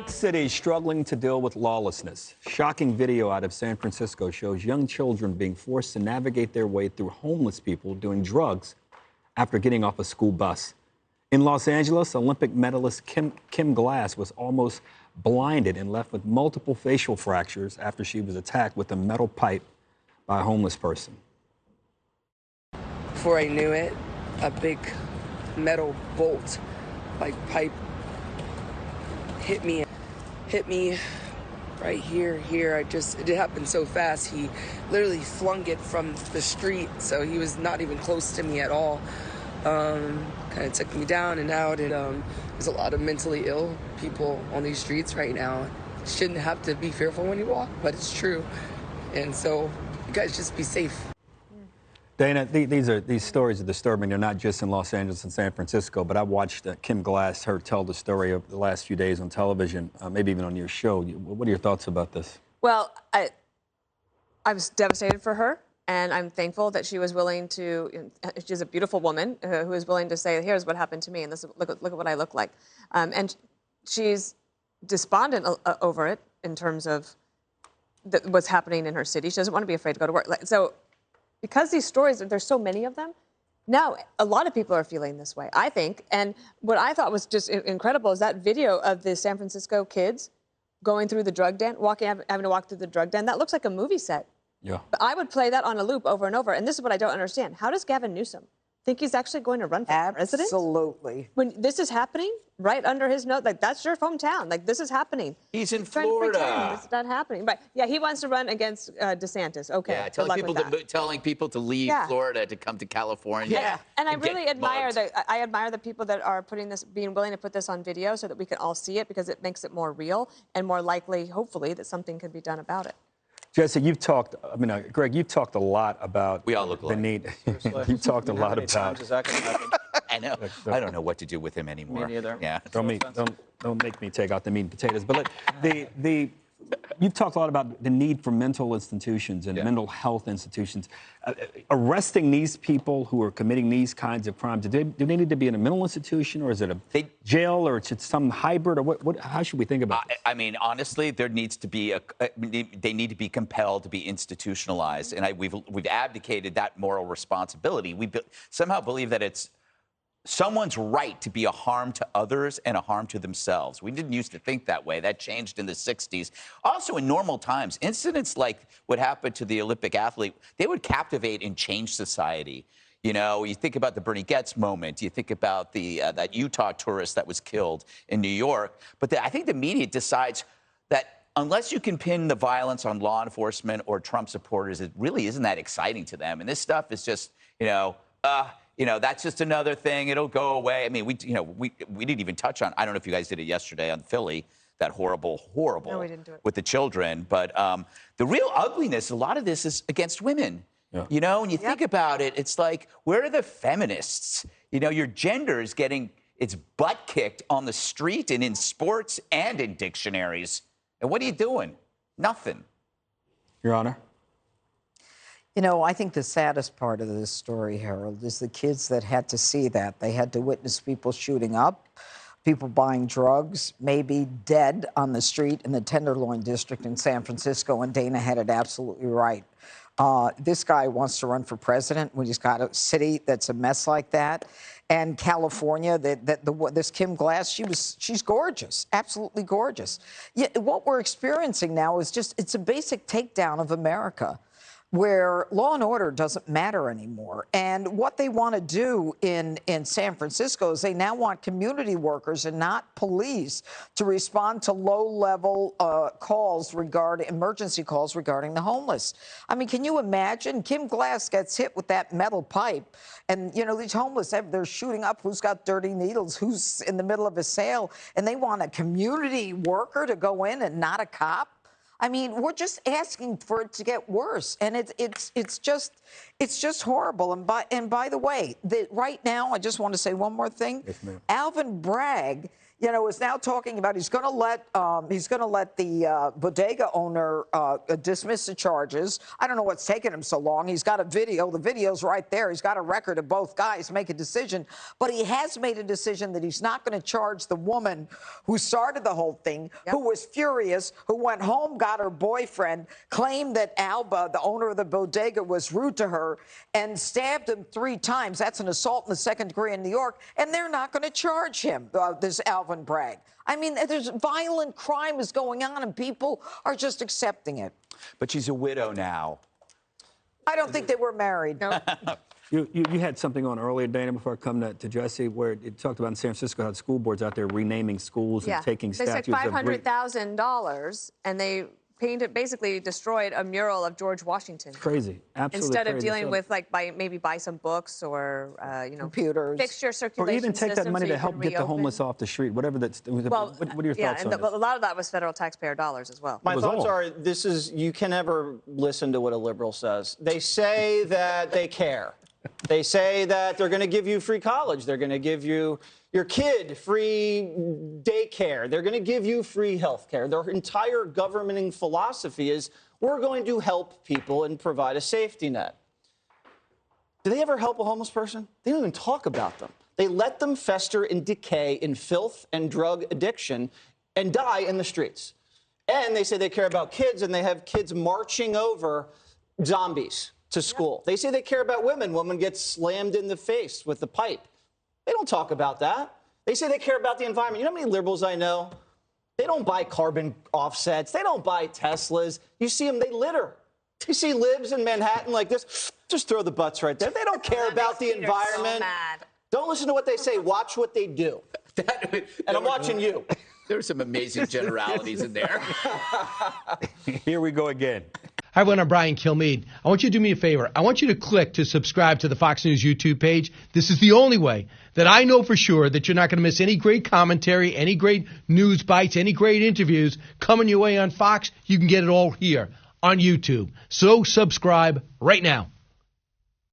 cities struggling to deal with lawlessness. Shocking video out of San Francisco shows young children being forced to navigate their way through homeless people doing drugs after getting off a school bus. In Los Angeles, Olympic medalist Kim Glass was almost blinded and left with multiple facial fractures after she was attacked with a metal pipe by a homeless person. Before I knew it, a big metal bolt, like pipe, hit me right here. It happened so fast. He literally flung it from the street, so he was not even close to me at all. Kind of took me down and out. And there's a lot of mentally ill people on these streets right now. Shouldn't have to be fearful when you walk, but it's true. And so you guys just be safe. Dana, these stories are disturbing. They're not just in Los Angeles and San Francisco, but I watched Kim Glass, her tell the story of the last few days on television, maybe even on your show. What are your thoughts about this? Well, I was devastated for her, and I'm thankful that she was willing to. She's a beautiful woman who is willing to say, "Here's what happened to me, and look at what I look like." And she's despondent over it in terms of what's happening in her city. She doesn't want to be afraid to go to work. So. Because these stories, there's so many of them, now a lot of people are feeling this way, I think. And what I thought was just incredible is that video of the San Francisco kids going through the drug den, having to walk through the drug den. That looks like a movie set. Yeah. But I would play that on a loop over and over. And this is what I don't understand. How does Gavin Newsom think he's actually going to run for president? Absolutely. When this is happening right under his nose, like that's your hometown. Like this is happening. He's in Florida. This is not happening. But yeah, he wants to run against DeSantis. Okay. Yeah, telling people to leave Florida to come to California. Yeah. And I really admire the people that are being willing to put this on video so that we can all see it, because it makes it more real and more likely, hopefully, that something can be done about it. Jesse, you've talked, Greg, you've talked a lot about we all look the need. You've talked a lot about. Is that going to happen? I know. I don't know what to do with him anymore. Me neither. Yeah. Don't make me take out the meat and potatoes. But you've talked a lot about the need for mental institutions and mental health institutions. Arresting these people who are committing these kinds of crimes, do they need to be in a mental institution, or is it a jail, or it's some hybrid, or how should we think about this? I mean, honestly, there needs to be they need to be compelled to be institutionalized, and we've abdicated that moral responsibility. We somehow believe that it's someone's right to be a harm to others and a harm to themselves. We didn't used to think that way. That changed in the 60s. Also, in normal times, incidents like what happened to the Olympic athlete, they would captivate and change society. You know, you think about the Bernie Goetz moment. You think about that Utah tourist that was killed in New York. But I think the media decides that unless you can pin the violence on law enforcement or Trump supporters, it really isn't that exciting to them. And this stuff is just, that's just another thing. It'll go away. I mean, we didn't even touch on. I don't know if you guys did it yesterday on Philly. That horrible no, we didn't do it. with the children. But the real ugliness, a lot of this is against women. Yeah. You know, when you think about it, it's like, where are the feminists? You know, your gender is getting its butt kicked on the street and in sports and in dictionaries. And what are you doing? Nothing. Your Honor. You know, I think the saddest part of this story, Harold, is the kids that had to see that. They had to witness people shooting up, people buying drugs, maybe dead on the street in the Tenderloin district in San Francisco, and Dana had it absolutely right. This guy wants to run for president when he's got a city that's a mess like that. And California, this Kim Glass, she's gorgeous, absolutely gorgeous. Yet what we're experiencing now is it's a basic takedown of America, where law and order doesn't matter anymore. And what they want to do in San Francisco is they now want community workers and not police to respond to low-level emergency calls regarding the homeless. I mean, can you imagine? Kim Glass gets hit with that metal pipe, and, these homeless, they're shooting up who's got dirty needles, who's in the middle of a sale, and they want a community worker to go in and not a cop? I mean, we're just asking for it to get worse, and it's just horrible. And by the way, right now, I just want to say one more thing. Yes, ma'am. Alvin Bragg is now talking about he's going to let the bodega owner dismiss the charges. I don't know what's taking him so long. He's got a video. The video's right there. He's got a record of both guys make a decision. But he has made a decision that he's not going to charge the woman who started the whole thing, who was furious, who went home, got her boyfriend, claimed that Alba, the owner of the bodega, was rude to her, and stabbed him 3 times. That's an assault in the 2nd degree in New York. And they're not going to charge him, this Alvin Bragg. I mean, there's violent crime is going on, and people are just accepting it. But she's a widow now. I don't think they were married. No. You had something on earlier, Dana, before I come to Jesse, where it talked about in San Francisco how school boards out there renaming schools and taking statues. They took $500,000 and they basically destroyed a mural of George Washington. Crazy, absolutely. Instead of crazy. dealing with maybe buy some books or computers, fix your circulation or even take that money so to help get the homeless off the street. Whatever that's. Well, what are your thoughts on a this? lot of that was federal taxpayer dollars as well. My thoughts are you can never listen to what a liberal says. They say that they care. They say that they're going to give you free college. They're going to give your kid free daycare. They're going to give you free health care. Their entire governing philosophy is we're going to help people and provide a safety net. Do they ever help a homeless person? They don't even talk about them. They let them fester and decay in filth and drug addiction and die in the streets. And they say they care about kids, and they have kids marching over zombies to school. They say they care about women. Women get slammed in the face with a pipe. They don't talk about that. They say they care about the environment. You know how many liberals I know? They don't buy carbon offsets. They don't buy Teslas. You see them, they litter. You see libs in Manhattan like this, just throw the butts right there. They don't care about the environment. So mad. Don't listen to what they say. Watch what they do. And I'm watching you. There's some amazing generalities in there. Here we go again. Hi, everyone. I'm Brian Kilmeade. I want you to do me a favor. I want you to click to subscribe to the Fox News YouTube page. This is the only way that I know for sure that you're not going to miss any great commentary, any great news bites, any great interviews coming your way on Fox. You can get it all here on YouTube. So subscribe right now.